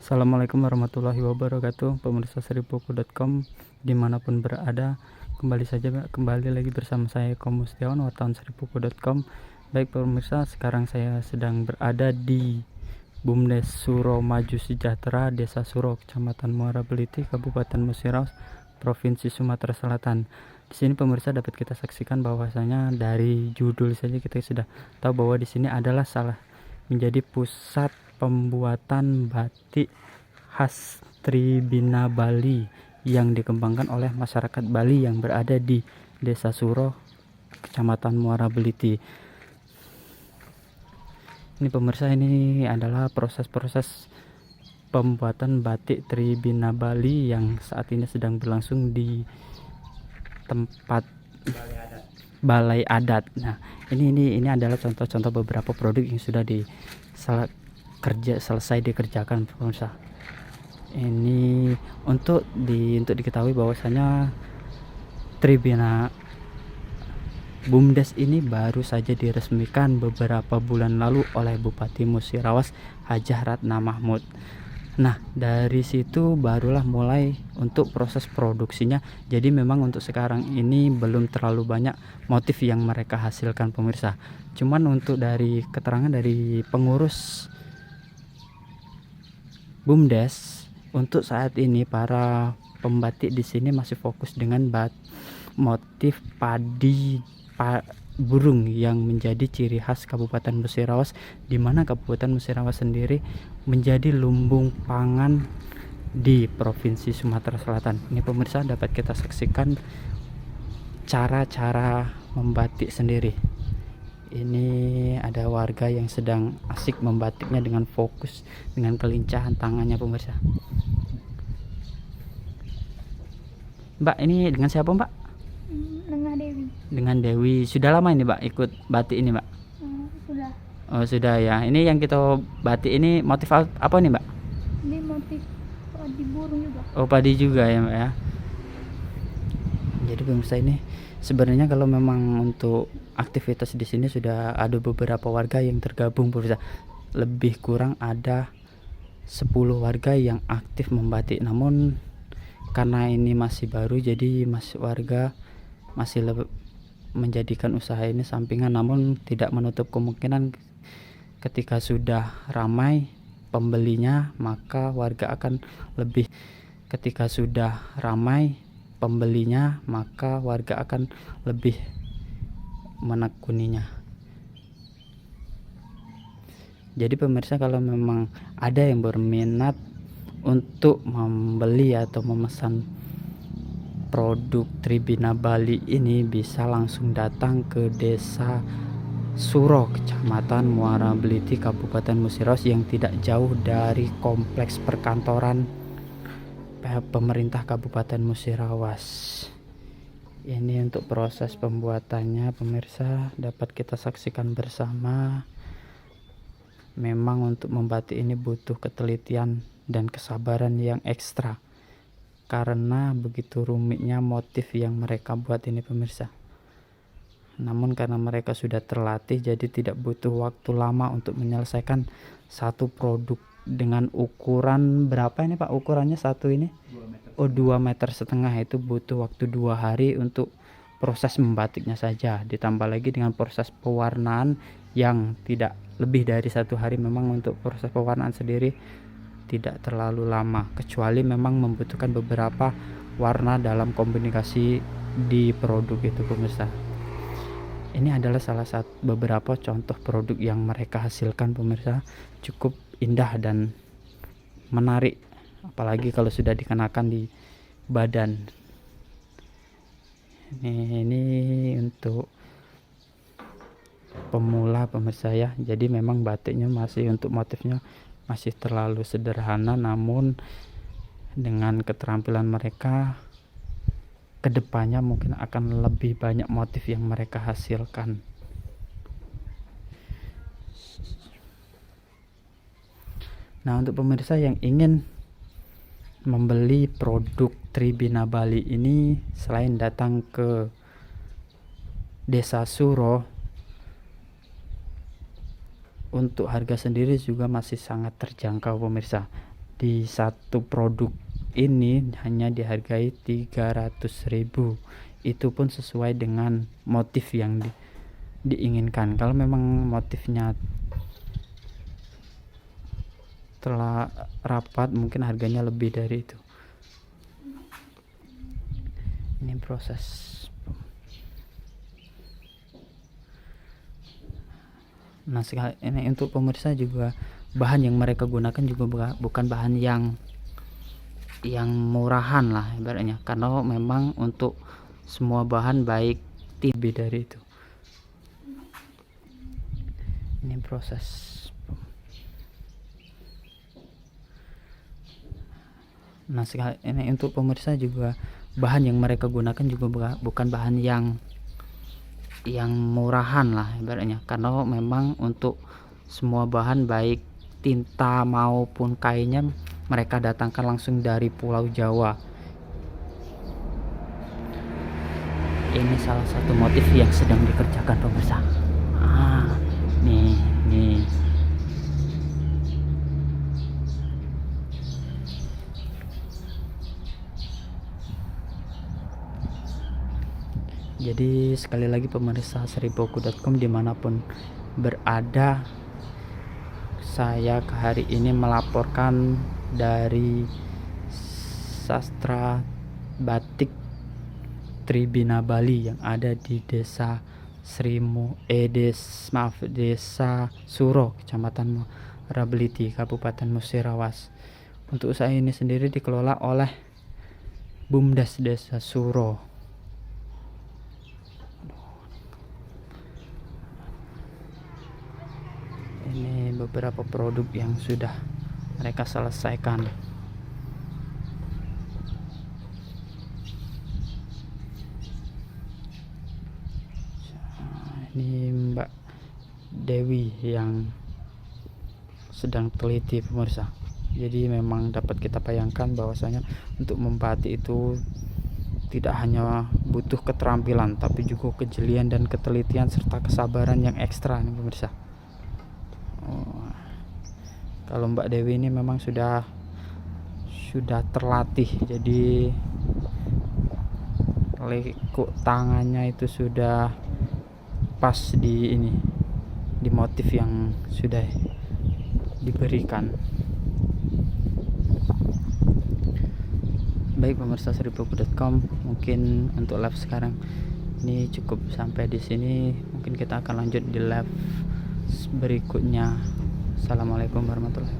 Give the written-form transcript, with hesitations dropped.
Assalamualaikum warahmatullahi wabarakatuh, pemirsa seribuku.com dimanapun berada. Kembali lagi bersama saya Eko Mustiawan, wartawan seribuku.com. Baik pemirsa, sekarang saya sedang berada di Bumdes Suro Maju Sejahtera, Desa Suro, Kecamatan Muara Beliti, Kabupaten Musiraus, Provinsi Sumatera Selatan. Di sini pemirsa dapat kita saksikan bahwasanya dari judul saja kita sudah tahu bahwa di sini adalah menjadi pusat pembuatan batik khas Tribina Bali yang dikembangkan oleh masyarakat Bali yang berada di Desa Suro, Kecamatan Muara Beliti. Ini pemirsa, ini adalah proses-proses pembuatan batik Tribina Bali yang saat ini sedang berlangsung di tempat balai adat. Nah, ini adalah contoh-contoh beberapa produk yang sudah selesai dikerjakan pemirsa. Ini untuk diketahui bahwasanya Tribina Bumdes ini baru saja diresmikan beberapa bulan lalu oleh Bupati Musirawas Hajah Ratna Mahmud. Nah, dari situ barulah mulai untuk proses produksinya. Jadi memang untuk sekarang ini belum terlalu banyak motif yang mereka hasilkan pemirsa. Cuman untuk dari keterangan dari pengurus Bumdes, untuk saat ini para pembatik di sini masih fokus dengan motif burung yang menjadi ciri khas Kabupaten Musirawas, di mana Kabupaten Musirawas sendiri menjadi lumbung pangan di Provinsi Sumatera Selatan. Ini pemirsa dapat kita saksikan cara-cara membatik sendiri. Ini ada warga yang sedang asik membatiknya dengan fokus, dengan kelincahan tangannya pemirsa. Mbak, ini dengan siapa Mbak? Dengan Dewi. Dengan Dewi. Sudah lama ini Mbak ikut batik ini Mbak? Sudah. Oh sudah ya. Ini yang kita batik ini motif apa nih Mbak? Ini motif padi burung juga. Oh padi juga ya Mbak ya. Jadi pemirsa, ini sebenarnya kalau memang untuk aktivitas di sini sudah ada beberapa warga yang tergabung pemirsa. Lebih kurang ada 10 warga yang aktif membatik. Namun karena ini masih baru, jadi warga masih menjadikan usaha ini sampingan. Namun tidak menutup kemungkinan ketika sudah ramai pembelinya, maka warga akan lebih menekuninya. Jadi pemirsa, kalau memang ada yang berminat untuk membeli atau memesan produk Tribina Bali ini, bisa langsung datang ke Desa Suro, Kecamatan Muara Beliti, Kabupaten Musiraus, yang tidak jauh dari kompleks perkantoran pemerintah Kabupaten Musirawas. Ini untuk proses pembuatannya pemirsa dapat kita saksikan bersama. Memang untuk membatik ini butuh ketelitian dan kesabaran yang ekstra, karena begitu rumitnya motif yang mereka buat ini pemirsa. Namun karena mereka sudah terlatih, jadi tidak butuh waktu lama untuk menyelesaikan satu produk dengan ukuran berapa ini Pak? Ukurannya satu ini 2,5 meter. Itu butuh waktu 2 hari untuk proses membatiknya saja, ditambah lagi dengan proses pewarnaan yang tidak lebih dari 1 hari. Memang untuk proses pewarnaan sendiri tidak terlalu lama, kecuali memang membutuhkan beberapa warna dalam kombinasi di produk itu pemirsa. Ini adalah salah satu beberapa contoh produk yang mereka hasilkan pemirsa. Cukup indah dan menarik, apalagi kalau sudah dikenakan di badan. Ini untuk pemula pemirsa ya. Jadi memang batiknya masih, untuk motifnya masih terlalu sederhana, namun dengan keterampilan mereka kedepannya mungkin akan lebih banyak motif yang mereka hasilkan. Nah, untuk pemirsa yang ingin membeli produk Tribina Bali ini, selain datang ke Desa Suro, untuk harga sendiri juga masih sangat terjangkau pemirsa. di satu produk ini hanya dihargai 300.000. Itu pun sesuai dengan motif yang diinginkan. Kalau memang motifnya telah rapat, mungkin harganya lebih dari itu. Ini proses. Nah, ini untuk pemirsa juga bahan yang mereka gunakan juga bukan bahan yang murahan lah ibaratnya, karena memang untuk semua bahan baik lebih dari itu. Ini proses. Nah, ini untuk pemirsa juga bahan yang mereka gunakan juga bukan bahan yang murahan lah ibaratnya, karena memang untuk semua bahan baik tinta maupun kainnya mereka datangkan langsung dari Pulau Jawa. Ini salah satu motif yang sedang dikerjakan pemirsa. Nih. Jadi sekali lagi pemirsa seriboku.com dimanapun berada, saya hari ini melaporkan dari Sastra Batik Tribina Bali yang ada di Desa Desa Suro, Kecamatan Rabeliti, Kabupaten Musirawas. Untuk usaha ini sendiri dikelola oleh Bumdes Desa Suro. Ini beberapa produk yang sudah mereka selesaikan. Ini Mbak Dewi yang sedang teliti pemirsa. Jadi memang dapat kita bayangkan bahwasanya untuk membatik itu tidak hanya butuh keterampilan, tapi juga kejelian dan ketelitian serta kesabaran yang ekstra nih pemirsa. Kalau Mbak Dewi ini memang sudah terlatih, jadi lekuk tangannya itu sudah pas di motif yang sudah diberikan. Baik pemirsa seriboku.com, mungkin untuk live sekarang ini cukup sampai di sini. Mungkin kita akan lanjut di live berikutnya. Assalamualaikum warahmatullahi wabarakatuh.